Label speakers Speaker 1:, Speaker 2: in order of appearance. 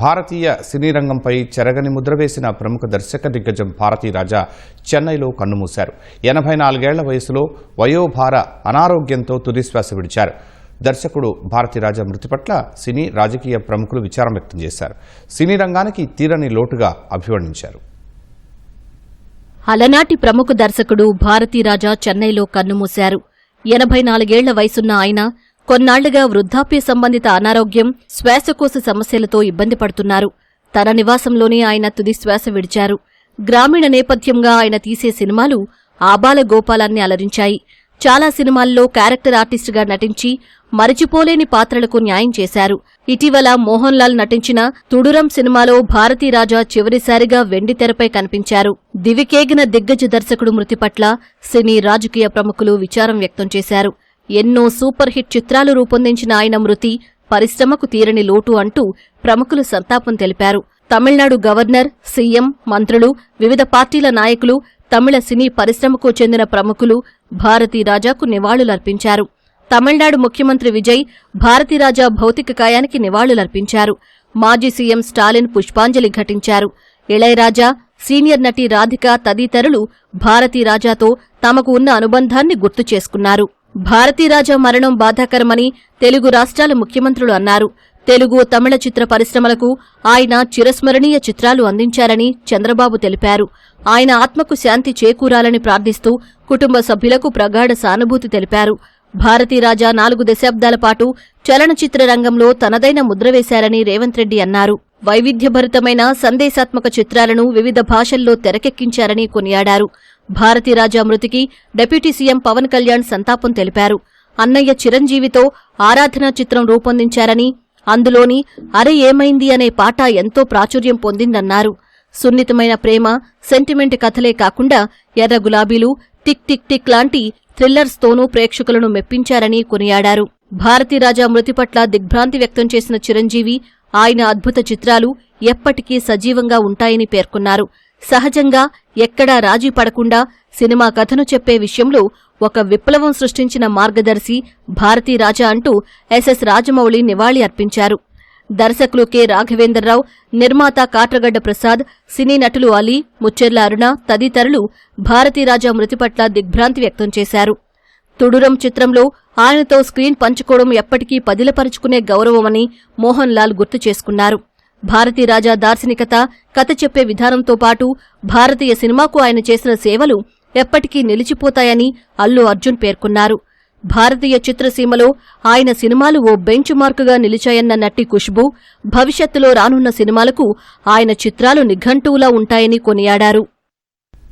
Speaker 1: భారతీయ సినీ రంగంపై చెరగని ముద్ర వేసిన ప్రముఖ దర్శక దిగ్గజం భారతీరాజా చెన్నైలో కన్నుమూశారు. 84 ఏళ్ల వయసులో వయోభార అనారోగ్యంతో తుదిశ్వాస విడిచారు. దర్శకుడు భారతీరాజా మృతి పట్ల సినీ రాజకీయ ప్రముఖులు విచారం వ్యక్తం చేశారు. సినీ రంగానికి తీరని లోటుగా అభివర్ణించారు.
Speaker 2: అలనాటి ప్రముఖ దర్శకుడు భారతీరాజా చెన్నైలో కన్నుమూశారు. 84 ఏళ్ల వయసున్న ఆయన కొన్నాళ్లుగా వృద్ధాప్య సంబంధిత అనారోగ్యం, శ్వాసకోశ సమస్యలతో ఇబ్బంది పడుతున్నారు. తన నివాసంలోనే ఆయన తుది శ్వాస విడిచారు. గ్రామీణ నేపథ్యంగా ఆయన తీసే సినిమాలు ఆబాల గోపాలాన్ని అలరించాయి. చాలా సినిమాల్లో క్యారెక్టర్ ఆర్టిస్టుగా నటించి మరచిపోలేని పాత్రలకు న్యాయం చేశారు. ఇటీవల మోహన్ లాల్ నటించిన తుడురం సినిమాలో భారతీరాజా చివరిసారిగా వెండితెరపై కనిపించారు. దివికేగిన దిగ్గజ దర్శకుడు మృతి పట్ల సినీ రాజకీయ ప్రముఖులు విచారం వ్యక్తం చేశారు. ఎన్నో సూపర్ హిట్ చిత్రాలు రూపొందించిన ఆయన మృతి పరిశ్రమకు తీరని లోటు అంటూ ప్రముఖులు సంతాపం తెలిపారు. తమిళనాడు గవర్నర్, సీఎం, మంత్రులు, వివిధ పార్టీల నాయకులు, తమిళ సినీ పరిశ్రమకు చెందిన ప్రముఖులు భారతీరాజాకు నివాళులర్పించారు. తమిళనాడు ముఖ్యమంత్రి విజయ్ భారతీరాజా భౌతిక కాయానికి నివాళులర్పించారు. మాజీ సీఎం స్టాలిన్ పుష్పాంజలి ఘటించారు. ఇళయరాజా, సీనియర్ నటి రాధిక తదితరులు భారతీరాజాతో తమకు ఉన్న అనుబంధాన్ని గుర్తు చేసుకున్నారు. భారతీరాజా మరణం బాధాకరమని తెలుగు రాష్ట్రాల ముఖ్యమంత్రులు అన్నారు. తెలుగు, తమిళ చిత్ర పరిశ్రమలకు ఆయన చిరస్మరణీయ చిత్రాలు అందించారని చంద్రబాబు తెలిపారు. ఆయన ఆత్మకు శాంతి చేకూరాలని ప్రార్థిస్తూ కుటుంబ సభ్యులకు ప్రగాఢ సానుభూతి తెలిపారు. భారతీరాజా 4 దశాబ్దాల పాటు చలనచిత్ర రంగంలో తనదైన ముద్ర వేశారని రేవంత్ రెడ్డి అన్నారు. వైవిధ్యభరితమైన సందేశాత్మక చిత్రాలను వివిధ భాషల్లో తెరకెక్కించారని కొనియాడారు. భారతీరాజా మృతికి డిప్యూటీ సీఎం పవన్ కళ్యాణ్ సంతాపం తెలిపారు. అన్నయ్య చిరంజీవితో ఆరాధనా చిత్రం రూపొందించారని, అందులోని అరె ఏమైంది అనే పాట ఎంతో ప్రాచుర్యం పొందిందన్నారు. సున్నితమైన ప్రేమ, సెంటిమెంట్ కథలే కాకుండా ఎర్ర గులాబీలు, టిక్ టిక్ టిక్ లాంటి థ్రిల్లర్స్తోనూ ప్రేక్షకులను మెప్పించారని కొనియాడారు. భారతీరాజా మృతి పట్ల దిగ్భ్రాంతి వ్యక్తం చేసిన చిరంజీవి ఆయన అద్భుత చిత్రాలు ఎప్పటికీ సజీవంగా ఉంటాయని పేర్కొన్నారు. సహజంగా ఎక్కడా రాజీ పడకుండా సినిమా కథను చెప్పే విషయంలో ఒక విప్లవం సృష్టించిన మార్గదర్శి భారతీరాజా అంటూ ఎస్ఎస్ రాజమౌళి నివాళి అర్పించారు. దర్శకులు కె రాఘవేంద్రరావు, నిర్మాత కాట్రగడ్డ ప్రసాద్, సినీ నటులు అలీ, ముచ్చెర్ల అరుణ తదితరులు భారతీరాజా మృతి పట్ల దిగ్భ్రాంతి వ్యక్తం చేశారు. తుడురం చిత్రంలో ఆయనతో స్క్రీన్ పంచుకోవడం ఎప్పటికీ పదిలపరుచుకునే గౌరవమని మోహన్ లాల్ గుర్తు చేసుకున్నారు. భారతీరాజా దార్శనికత, కథ చెప్పే విధానంతో పాటు భారతీయ సినిమాకు ఆయన చేసిన సేవలు ఎప్పటికీ నిలిచిపోతాయని అల్లు అర్జున్ పేర్కొన్నారు. భారతీయ చిత్రసీమలో ఆయన సినిమాలు ఓ బెంచ్ మార్కుగా నిలిచాయన్న నటి ఖుష్బూ, భవిష్యత్తులో రానున్న సినిమాలకు ఆయన చిత్రాలు నిఘంటువులా ఉంటాయని కొనియాడారు.